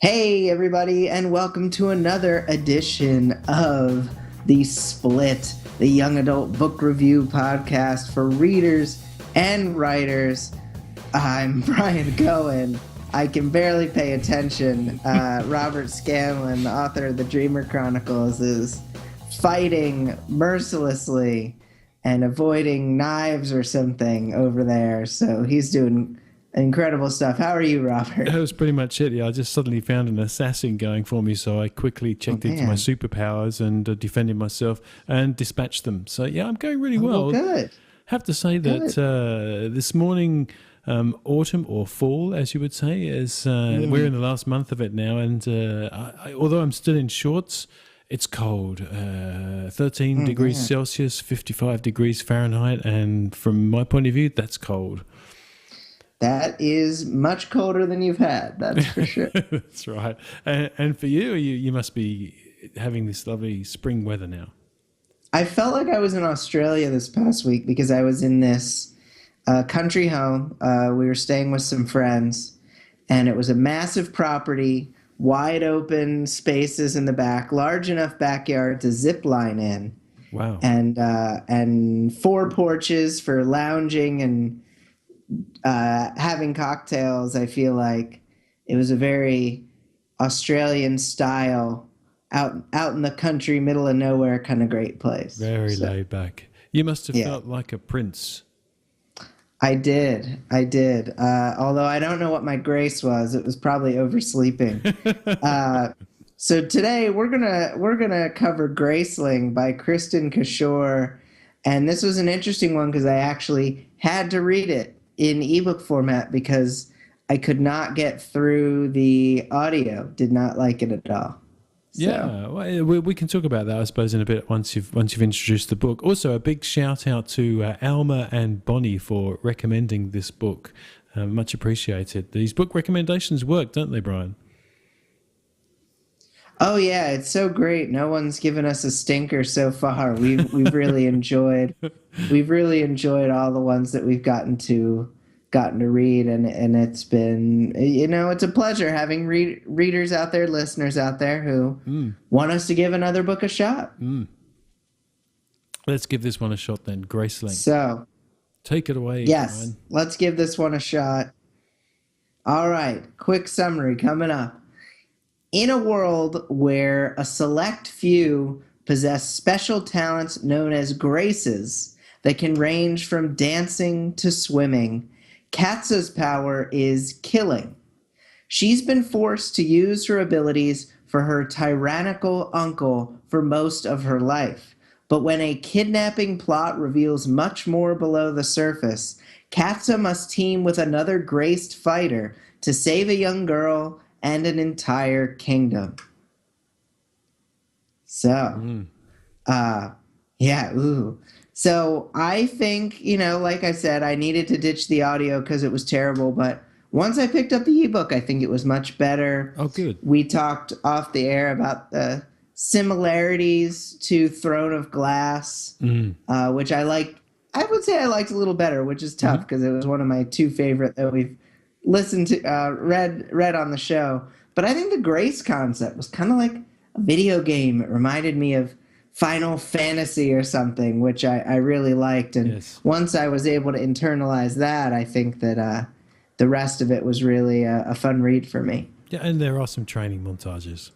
Hey, everybody, and welcome to another edition of The Split, the young adult book review podcast for readers and writers. I'm Bryan Cohen. I can barely pay attention. Robert Scanlon, the author of the Dreamer Chronicles, is fighting mercilessly and avoiding knives or something over there. So he's doing incredible stuff. How are you, Robert? That was pretty much it. Yeah, I just suddenly found an assassin going for me, so I quickly checked into my superpowers and defended myself and dispatched them. So yeah, I'm going really well. Good. Have to say that this morning, autumn or fall, as you would say, is we're in the last month of it now, and although I'm still in shorts, it's cold. 13 degrees Celsius, 55 degrees Fahrenheit, and from my point of view, that's cold. That is much colder than you've had, that's for sure. That's right. And for you must be having this lovely spring weather now. I felt like I was in Australia this past week because I was in this country home. We were staying with some friends, and it was a massive property, wide open spaces in the back, large enough backyard to zip line in. Wow. And 4 porches for lounging and having cocktails. I feel like it was a very Australian style, out in the country, middle of nowhere kind of great place. Very laid back. You must have felt like a prince. I did. Although I don't know what my grace was. It was probably oversleeping. So today we're gonna cover Graceling by Kristin Cashore, and this was an interesting one because I actually had to read it in ebook format because I could not get through the audio. Did not like it at all. So. Yeah, well, we can talk about that, I suppose, in a bit once you've introduced the book. Also, a big shout out to Alma and Bonnie for recommending this book. Much appreciated. These book recommendations work, don't they, Bryan? Oh yeah, it's so great. No one's given us a stinker so far. We've really enjoyed all the ones that we've gotten to read, and it's been, it's a pleasure having readers out there, listeners out there who want us to give another book a shot. Let's give this one a shot then, Graceling. So, take it away. Yes, Bryan. Let's give this one a shot. All right, quick summary coming up. In a world where a select few possess special talents known as graces that can range from dancing to swimming, Katsa's power is killing. She's been forced to use her abilities for her tyrannical uncle for most of her life. But when a kidnapping plot reveals much more below the surface, Katsa must team with another graced fighter to save a young girl and an entire kingdom. So, So I think, like I said, I needed to ditch the audio because it was terrible. But once I picked up the ebook, I think it was much better. Oh, good. We talked off the air about the similarities to Throne of Glass, which I liked. I would say I liked a little better, which is tough because it was one of my 2 favorite that we've listened to, read on the show. But I think the grace concept was kind of like a video game. It reminded me of Final Fantasy or something, which I really liked. And once I was able to internalize that, I think that the rest of it was really a fun read for me. Yeah, and there are some training montages.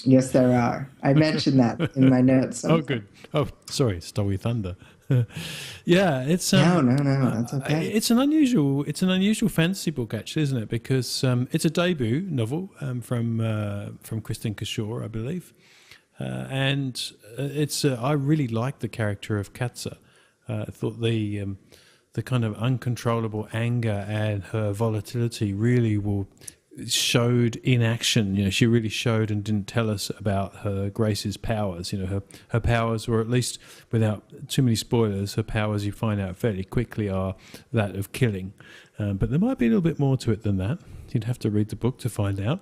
Yes, there are. I mentioned that in my notes. Oh, good. Oh, sorry, stole your thunder. Yeah, it's no, that's okay. It's an unusual fantasy book, actually, isn't it? Because it's a debut novel from Kristin Cashore, I believe, and it's I really like the character of Katsa. I thought the kind of uncontrollable anger and her volatility really showed in action. She really showed and didn't tell us about her Grace's powers. Her powers, or at least without too many spoilers, her powers, you find out fairly quickly, are that of killing. But there might be a little bit more to it than that. You'd have to read the book to find out.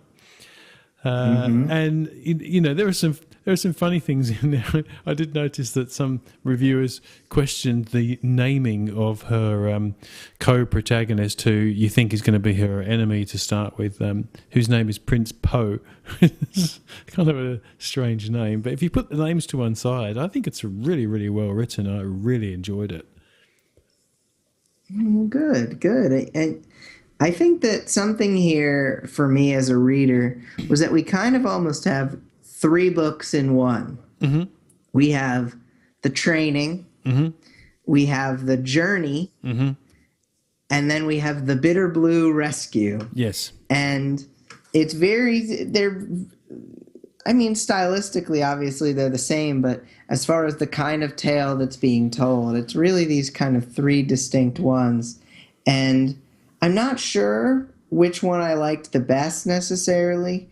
And there are some there are some funny things in there. I did notice that some reviewers questioned the naming of her co-protagonist, who you think is going to be her enemy to start with, whose name is Prince Po. It's kind of a strange name, but if you put the names to one side, I think it's really, really well written. I really enjoyed it. Good, good. I think that something here for me as a reader was that we kind of almost have three books in one. Mm-hmm. We have the training, Mm-hmm. we have the journey, Mm-hmm. and then we have the bitter blue rescue. Yes. And it's stylistically, obviously they're the same, but as far as the kind of tale that's being told, it's really these kind of three distinct ones. And I'm not sure which one I liked the best necessarily.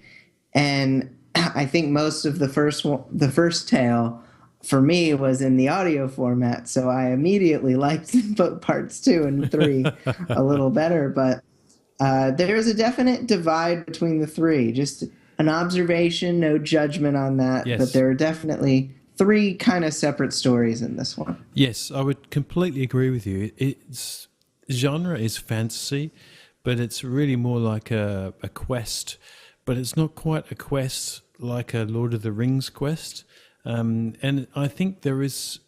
And I think most of the first tale for me was in the audio format, so I immediately liked both parts 2 and 3 a little better. But there is a definite divide between the three. Just an observation, no judgment on that. Yes. But there are definitely three kind of separate stories in this one. Yes, I would completely agree with you. Its genre is fantasy, but it's really more like a quest. But it's not quite a quest like a Lord of the Rings quest. And I think there is,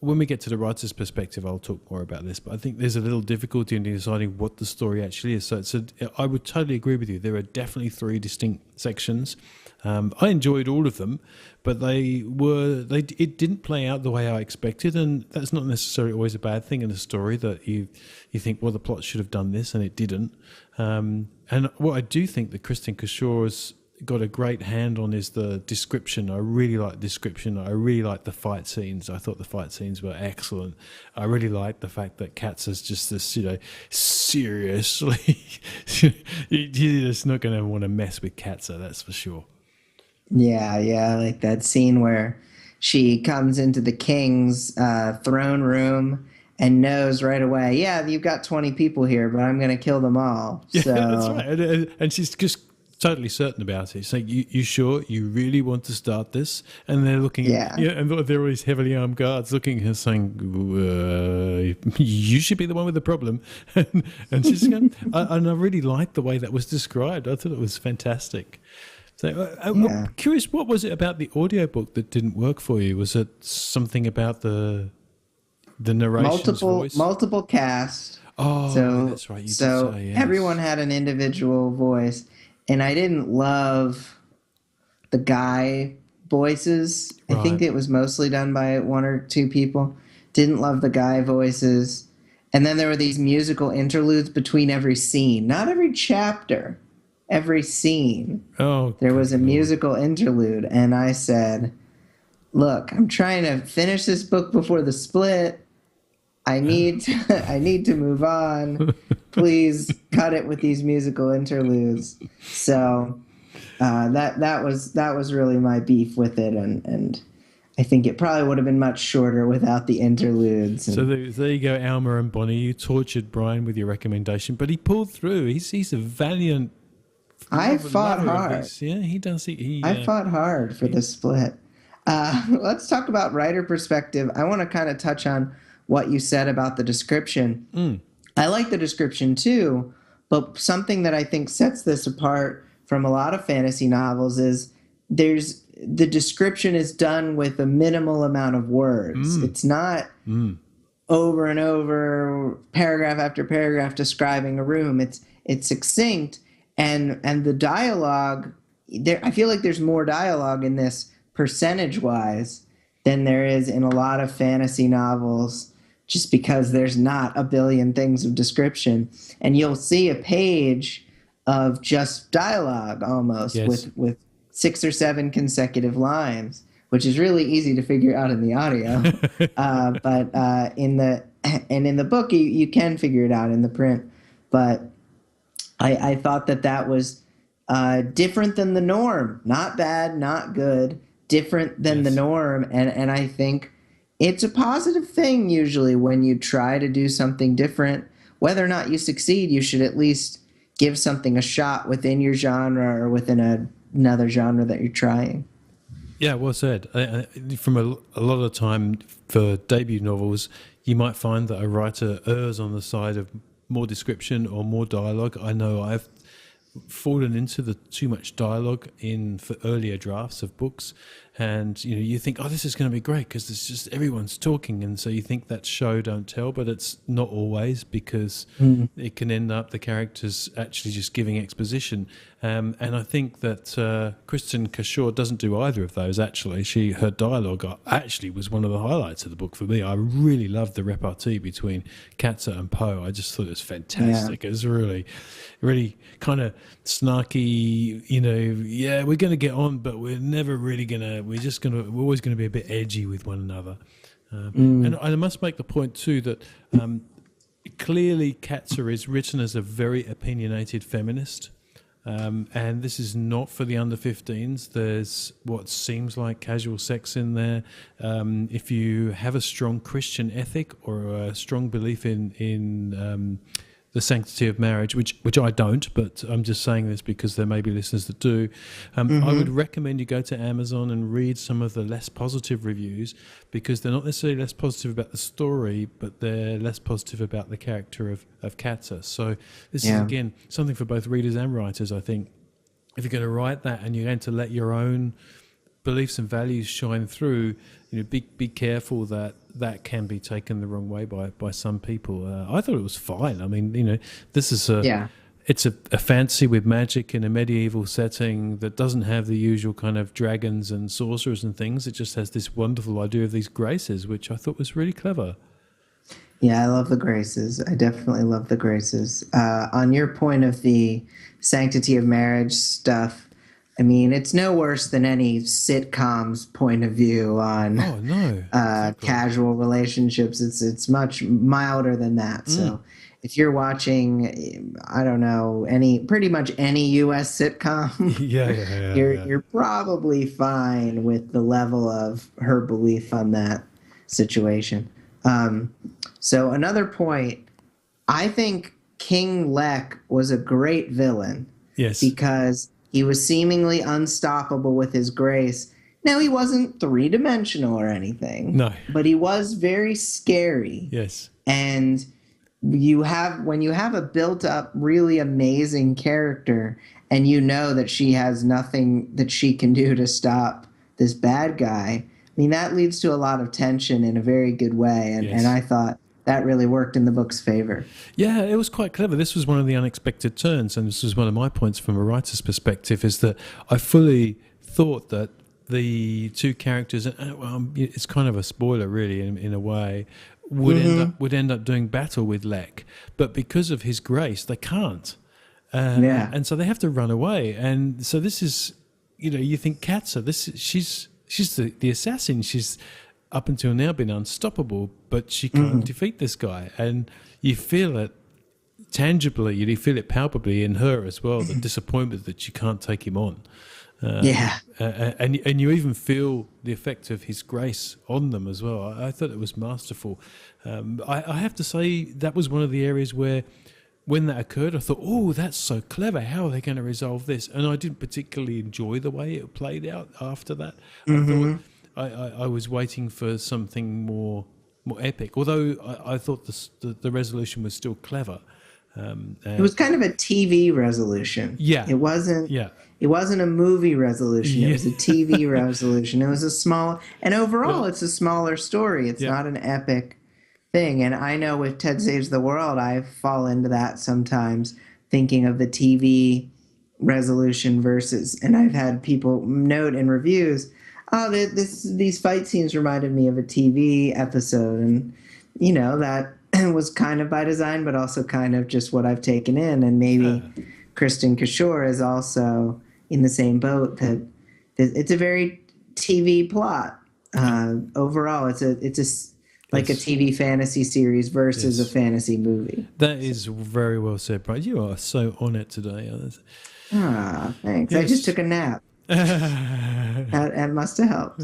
when we get to the writer's perspective, I'll talk more about this, but I think there's a little difficulty in deciding what the story actually is. So I would totally agree with you. There are definitely three distinct sections. I enjoyed all of them, but it didn't play out the way I expected, and that's not necessarily always a bad thing in a story, that you think, well, the plot should have done this, and it didn't. And what I do think that Kristen Kishaw's got a great hand on is the description. I really like description. I really like the fight scenes. I thought the fight scenes were excellent. I really like the fact that Katz is just this, seriously, you're just not going to want to mess with Katza, that's for sure. Yeah, like that scene where she comes into the king's throne room and knows right away, yeah, you've got 20 people here, but I'm going to kill them all. Yeah, so, that's right. And she's just totally certain about it. She's like, you sure? You really want to start this? And they're looking, and there are these heavily armed guards looking at her saying, you should be the one with the problem. And she's going, and I really liked the way that was described. I thought it was fantastic. So I'm curious, what was it about the audiobook that didn't work for you? Was it something about the narration's voice? Multiple cast. Oh, that's right. You did say, yes. Everyone had an individual voice, and I didn't love the guy voices. Right. I think it was mostly done by one or two people. Didn't love the guy voices. And then there were these musical interludes between every scene. Not every chapter. Every scene, there was a musical interlude, and I said, look, I'm trying to finish this book before the split. I need to move on. Please cut it with these musical interludes. So that was really my beef with it, and I think it probably would have been much shorter without the interludes. So there you go, Alma and Bonnie. You tortured Bryan with your recommendation, but he pulled through. He's a valiant. I fought hard. Yeah, he does. I fought hard for the split. Let's talk about writer perspective. I want to kind of touch on what you said about the description. I like the description too, but something that I think sets this apart from a lot of fantasy novels is the description is done with a minimal amount of words. It's not over and over, paragraph after paragraph describing a room. It's succinct. And the dialogue, I feel like there's more dialogue in this percentage-wise than there is in a lot of fantasy novels, just because there's not a billion things of description. And you'll see a page of just dialogue almost, yes, with 6 or 7 consecutive lines, which is really easy to figure out in the audio. But in the book, you can figure it out in the print. But I thought that was different than the norm. Not bad, not good, different than the norm. And I think it's a positive thing usually when you try to do something different. Whether or not you succeed, you should at least give something a shot within your genre or within another genre that you're trying. Yeah, well said. From a lot of the time for debut novels, you might find that a writer errs on the side of more description or more dialogue. I know I've fallen into the too much dialogue in for earlier drafts of books, and you think, oh, this is going to be great because it's just everyone's talking, and so you think that's show don't tell, but it's not always, because it can end up the characters actually just giving exposition, and I think that Kristen Cashore doesn't do either of those. Actually, her dialogue actually was one of the highlights of the book for me. I really loved the repartee between Katza and Poe. I just thought it was fantastic. It was really kind of snarky, yeah, we're going to get on, but we're never really going to, we're always going to be a bit edgy with one another. And I must make the point too that clearly Katza is written as a very opinionated feminist. And this is not for the under 15s. There's what seems like casual sex in there. If you have a strong Christian ethic or a strong belief in the sanctity of marriage, which I don't, but I'm just saying this because there may be listeners that do. I would recommend you go to Amazon and read some of the less positive reviews, because they're not necessarily less positive about the story, but they're less positive about the character of Katza. So this is, again, something for both readers and writers, I think. If you're going to write that and you're going to let your own beliefs and values shine through, be careful that can be taken the wrong way by some people. I thought it was fine. I mean, this is it's a fantasy with magic in a medieval setting that doesn't have the usual kind of dragons and sorcerers and things. It just has this wonderful idea of these graces, which I thought was really clever. Yeah, I love the graces. I definitely love the graces. On your point of the sanctity of marriage stuff, I mean, it's no worse than any sitcom's point of view on exactly. Casual relationships. It's much milder than that. So if you're watching, I don't know, pretty much any U.S. sitcom, you're probably fine with the level of her belief on that situation. So another point, I think King Lek was a great villain. Yes. Because he was seemingly unstoppable with his grace. Now, he wasn't three-dimensional or anything. No. But he was very scary. Yes. And when you have a built-up, really amazing character, and you know that she has nothing that she can do to stop this bad guy, I mean, that leads to a lot of tension in a very good way. And I thought that really worked in the book's favor. Yeah, it was quite clever. This was one of the unexpected turns, and this was one of my points from a writer's perspective, is that I fully thought that the two characters, it's kind of a spoiler really in a way, would end up doing battle with Lek, but because of his grace, they can't. And so they have to run away. And so this is, you think Katza, she's the assassin. She's up until now been unstoppable, but she can't defeat this guy. And you feel it tangibly, you feel it palpably in her as well, the disappointment that she can't take him on. And you even feel the effect of his grace on them as well. I thought it was masterful. I have to say that was one of the areas where, when that occurred, I thought, oh, that's so clever. How are they going to resolve this? And I didn't particularly enjoy the way it played out after that. I thought I was waiting for something more epic, although I thought the resolution was still clever. It was kind of a TV resolution. Yeah. It wasn't a movie resolution. It was a TV resolution. It was and overall it's a smaller story. It's not an epic thing. And I know with Ted Saves the World, I fall into that sometimes, thinking of the TV resolution versus, and I've had people note in reviews, these fight scenes reminded me of a TV episode. And, that was kind of by design, but also kind of just what I've taken in. And maybe Kristen Cashore is also in the same boat, that it's a very TV plot. Overall, it's a TV fantasy series versus a fantasy movie. That is very well said, Bryan. You are so on it today. Thanks. Yes. I just took a nap. That must have helped.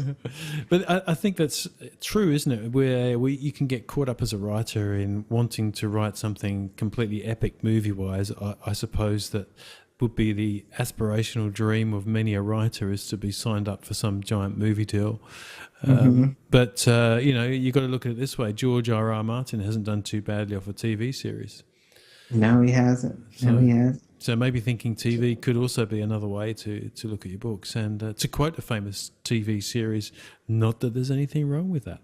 But I think that's true, isn't it? Where you can get caught up as a writer in wanting to write something completely epic movie-wise. I suppose that would be the aspirational dream of many a writer, is to be signed up for some giant movie deal. But you got to look at it this way: George R.R. Martin hasn't done too badly off a TV series. No, he hasn't. No, he hasn't. So maybe thinking TV could also be another way to look at your books. And to quote a famous TV series, not that there's anything wrong with that.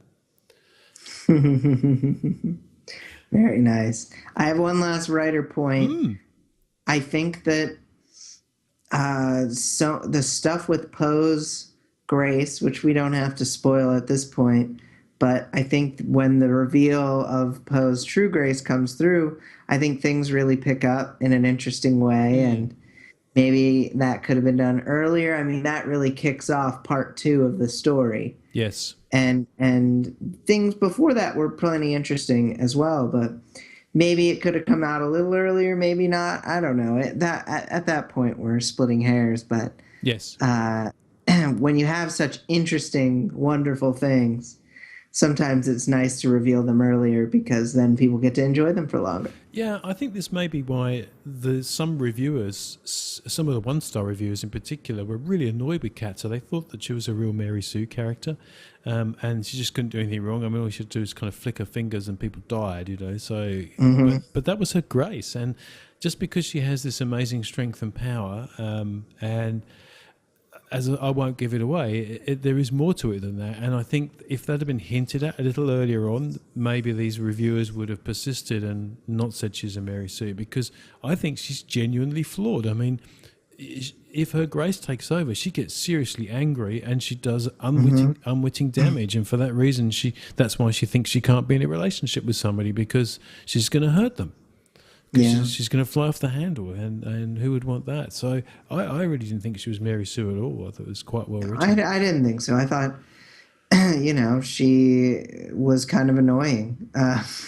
Very nice. I have one last writer point. I think that so the stuff with Poe's Grace, which we don't have to spoil at this point, but I think when the reveal of Poe's true grace comes through, I think things really pick up in an interesting way, and maybe that could have been done earlier. I mean, that really kicks off part 2 of the story. Yes. And things before that were plenty interesting as well, but maybe it could have come out a little earlier, maybe not. I don't know. At that point, we're splitting hairs, but yes, when you have such interesting, wonderful things, sometimes it's nice to reveal them earlier because then people get to enjoy them for longer. Yeah, I think this may be why some reviewers, some of the one-star reviewers in particular, were really annoyed with Kat. So they thought that she was a real Mary Sue character, and she just couldn't do anything wrong. I mean, all she had to do was kind of flick her fingers and people died, So, but that was her grace. And just because she has this amazing strength and power, and as I won't give it away, there is more to it than that. And I think if that had been hinted at a little earlier on, maybe these reviewers would have persisted and not said she's a Mary Sue, because I think she's genuinely flawed. I mean, if her grace takes over, she gets seriously angry and she does unwitting damage. And for that reason, that's why she thinks she can't be in a relationship with somebody, because she's going to hurt them. Yeah. She's going to fly off the handle, and who would want that? So I really didn't think she was Mary Sue at all. I thought it was quite well written. I didn't think so. I thought, she was kind of annoying.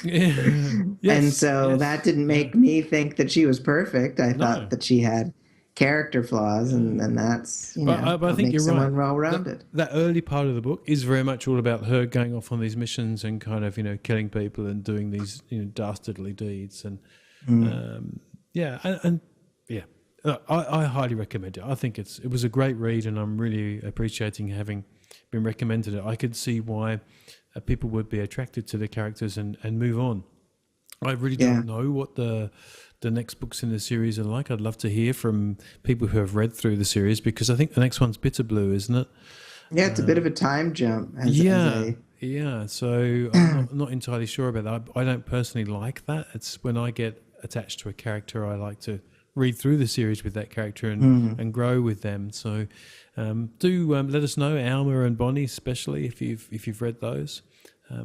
Yes. And so that didn't make me think that she was perfect. I thought that she had character flaws, and that's, but I think you're right. Well-rounded. That early part of the book is very much all about her going off on these missions and kind of, killing people and doing these, dastardly deeds. And I highly recommend it. I think it was a great read, and I'm really appreciating having been recommended it. I could see why people would be attracted to the characters and move on. I really don't know what the next books in the series are like. I'd love to hear from people who have read through the series, because I think the next one's Bitter Blue, isn't it? Yeah, it's a bit of a time jump. So I'm not entirely sure about that. I don't personally like that. It's when I get attached to a character, I like to read through the series with that character and grow with them. So do let us know, Alma and Bonnie especially, if you've read those.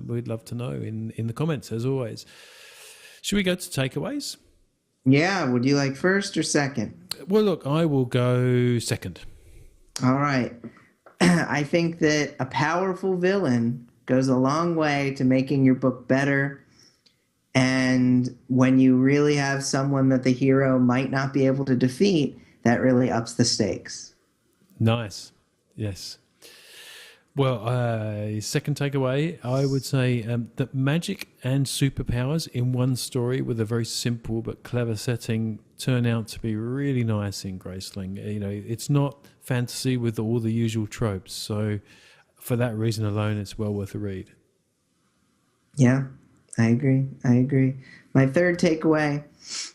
We'd love to know in the comments, as always. Should we go to takeaways? Yeah, would you like first or second? Well, look, I will go second. All right. I think that a powerful villain goes a long way to making your book better. And when you really have someone that the hero might not be able to defeat, that really ups the stakes. Nice. Yes. Well, second takeaway, I would say that magic and superpowers in one story with a very simple but clever setting turn out to be really nice in Graceling. It's not fantasy with all the usual tropes. So for that reason alone, it's well worth a read. Yeah, I agree. My third takeaway,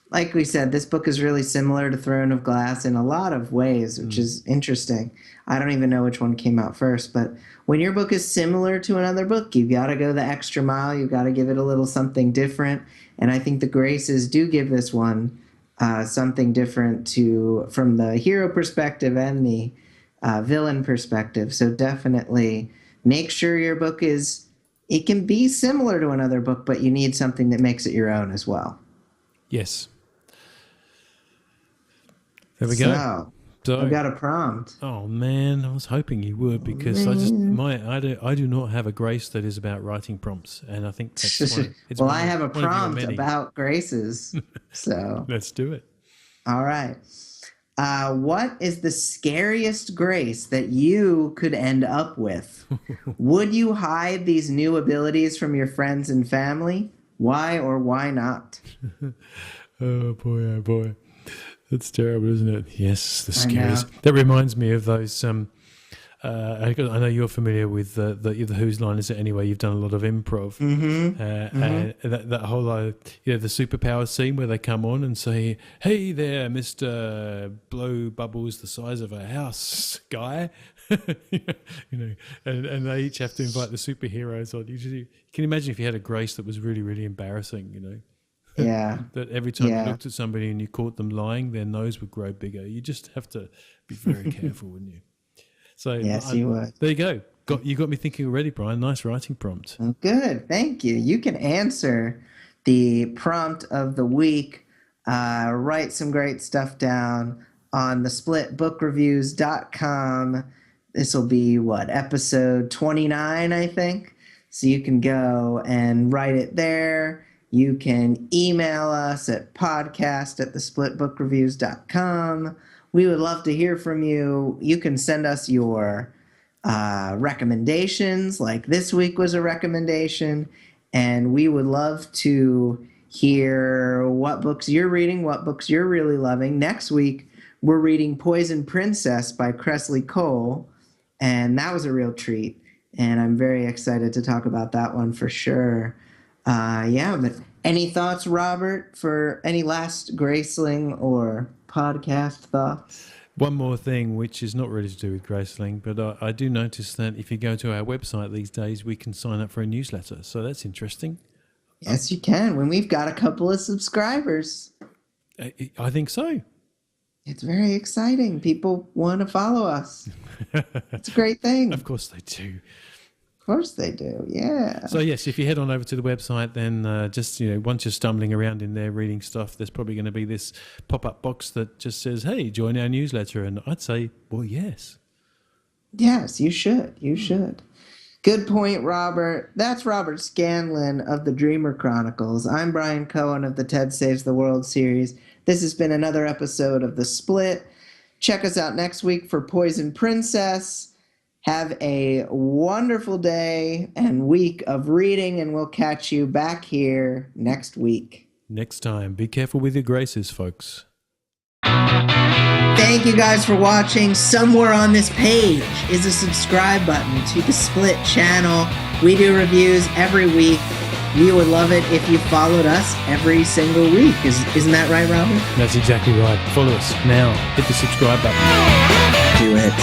like we said, this book is really similar to Throne of Glass in a lot of ways, which is interesting. I don't even know which one came out first, but when your book is similar to another book, you've got to go the extra mile. You've got to give it a little something different. And I think the Graces do give this one something different from the hero perspective and the villain perspective. So definitely make sure your book it can be similar to another book, but you need something that makes it your own as well. Yes. There we go. So I've got a prompt. Oh man, I was hoping you would, because I do not have a grace that is about writing prompts, and I think that's well, I have a prompt about graces, so let's do it. All right. What is the scariest grace that you could end up with? Would you hide these new abilities from your friends and family? Why or why not? Oh boy. That's terrible, isn't it? Yes, the I know. scares. That reminds me of those. I know you're familiar with the Who's Line Is It Anyway? You've done a lot of improv. And that whole, the superpower scene where they come on and say, "Hey there, Mr. Blow Bubbles the size of a house guy," and they each have to invite the superheroes on. You can imagine if you had a Grace that was really, really embarrassing, Yeah. that every time you looked at somebody and you caught them lying, their nose would grow bigger. You just have to be very careful, wouldn't you? So Yes, you would. There you go. You got me thinking already, Brian. Nice writing prompt. Oh, good. Thank you. You can answer the prompt of the week. Write some great stuff down on thesplitbookreviews.com. This will be episode 29, I think. So you can go and write it there. You can email us at podcast@thesplitbookreviews.com. We would love to hear from you. You can send us your recommendations, like this week was a recommendation, and we would love to hear what books you're reading, what books you're really loving. Next week, we're reading Poison Princess by Graceling Book, and that was a real treat, and I'm very excited to talk about that one for sure. But any thoughts, Robert, for any last Graceling or podcast thoughts? One more thing, which is not really to do with Graceling, but I do notice that if you go to our website these days, we can sign up for a newsletter. So that's interesting. Yes, you can, when we've got a couple of subscribers. I think so. It's very exciting. People want to follow us. It's a great thing. Of course they do. Of course they do, yeah. So yes, if you head on over to the website, then once you're stumbling around in there reading stuff, there's probably going to be this pop-up box that just says, "Hey, join our newsletter." And I'd say, well, yes. Yes, you should. You should. Good point, Robert. That's Robert Scanlon of the Dreamer Chronicles. I'm Bryan Cohen of the Ted Saves the World series. This has been another episode of The Split. Check us out next week for Poison Princess. Have a wonderful day and week of reading, and we'll catch you back here next week. Next time. Be careful with your graces, folks. Thank you guys for watching. Somewhere on this page is a subscribe button to the Split channel. We do reviews every week. We would love it if you followed us every single week. Isn't that right, Robert? That's exactly right. Follow us now. Hit the subscribe button. Do it.